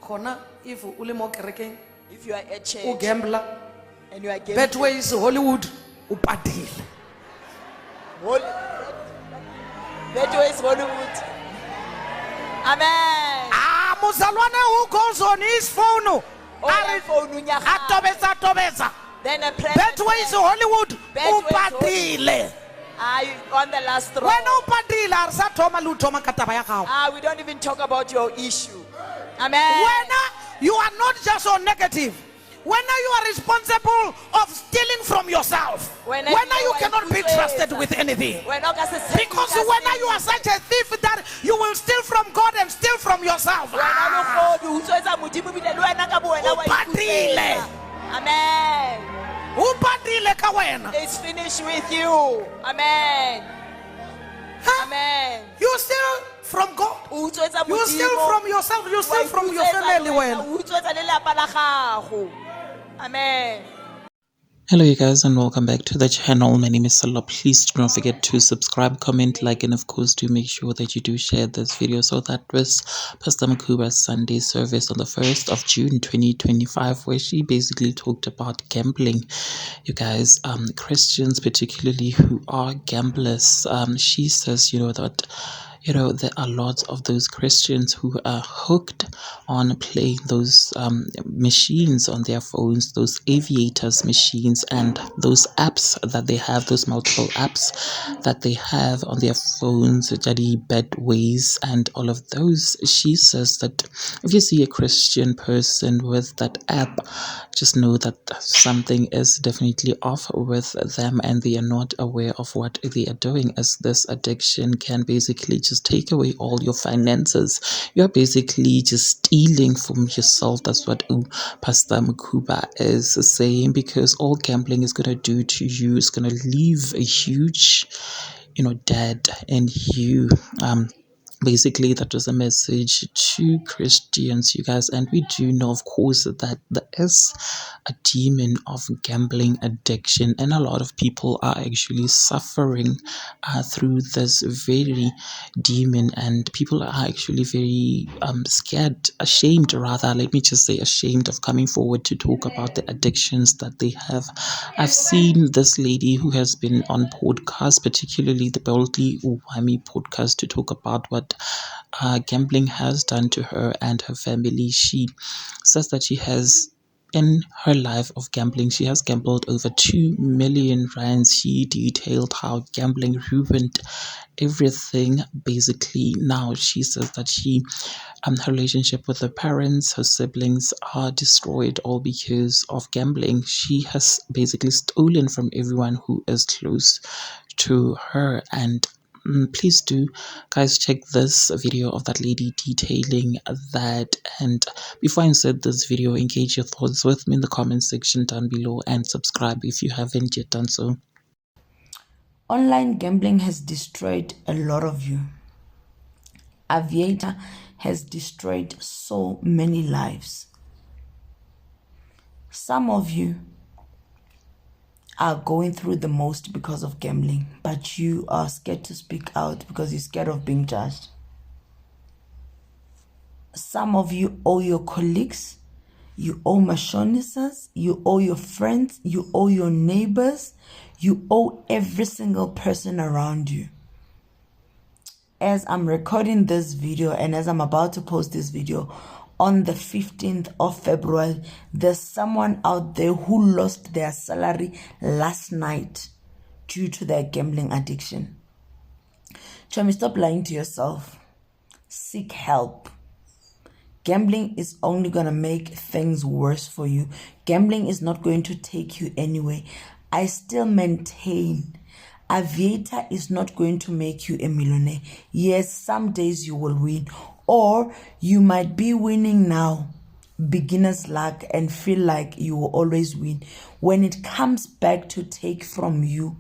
Khona if o le mo kerekeng, If you are at o church gambler, and you are gambling, Betways Hollywood, o patile. that way is Hollywood. Amen. Ah, muzalwane who goes on his phone. Atobeza. Then a prayer. Betways Hollywood, o Betways patile. Are you on the last row? When o patile, arsa thoma lutoma kataba ya gago. We don't even talk about your issue. Amen. When you are not just on negative, when you are responsible of stealing from yourself, when you cannot be trusted with anything, because when you are such a thief that you will steal from God and steal from yourself. Amen. It's finished with you. Amen. Amen. You steal from God. You steal from yourself. You steal from your family. Amen. Hello you guys and welcome back to the channel. My name is Salah. Please do not forget to subscribe, comment, like, and of course do make sure that you do share this video. So that was Pastor Mkhuba's Sunday service on the 1st of June 2025, where she basically talked about gambling. You guys, Christians particularly who are gamblers, she says that there are lots of those Christians who are hooked on playing those machines on their phones, those aviators machines, and those apps that they have, those multiple apps that they have on their phones, Jadi Betways, and all of those. She says that if you see a Christian person with that app, just know that something is definitely off with them and they are not aware of what they are doing, as this addiction can basically just take away all your finances. You're basically just stealing from yourself. That's what Pastor Mkhuba is saying, because all gambling is going to do to you is going to leave a huge debt in you. Basically, that was a message to Christians, you guys, and we do know, of course, that there is a demon of gambling addiction, and a lot of people are actually suffering through this very demon, and people are actually very scared, ashamed rather, let me just say ashamed of coming forward to talk about the addictions that they have. I've seen this lady who has been on podcasts, particularly the Boldly Uwami podcast, to talk about what gambling has done to her and her family. She says that she has, in her life of gambling, she has gambled over 2 million rands. She detailed how gambling ruined everything. Basically, now she says that her relationship with her parents, her siblings are destroyed, all because of gambling. She has basically stolen from everyone who is close to her. And please do, guys, check this video of that lady detailing that. And before I insert this video, engage your thoughts with me in the comment section down below and subscribe if you haven't yet done so. Online gambling has destroyed a lot of you. Aviator has destroyed so many lives. Some of you are going through the most because of gambling, but you are scared to speak out because you're scared of being judged. Some of you owe your colleagues, you owe machonistas, you owe your friends, you owe your neighbors, you owe every single person around you. As I'm recording this video and as I'm about to post this video, on the 15th of February, there's someone out there who lost their salary last night due to their gambling addiction. Chummy, stop lying to yourself. Seek help. Gambling is only going to make things worse for you. Gambling is not going to take you anywhere. I still maintain Aviator is not going to make you a millionaire. Yes, some days you will win, or you might be winning now, beginner's luck, and feel like you will always win. When it comes back to take from you,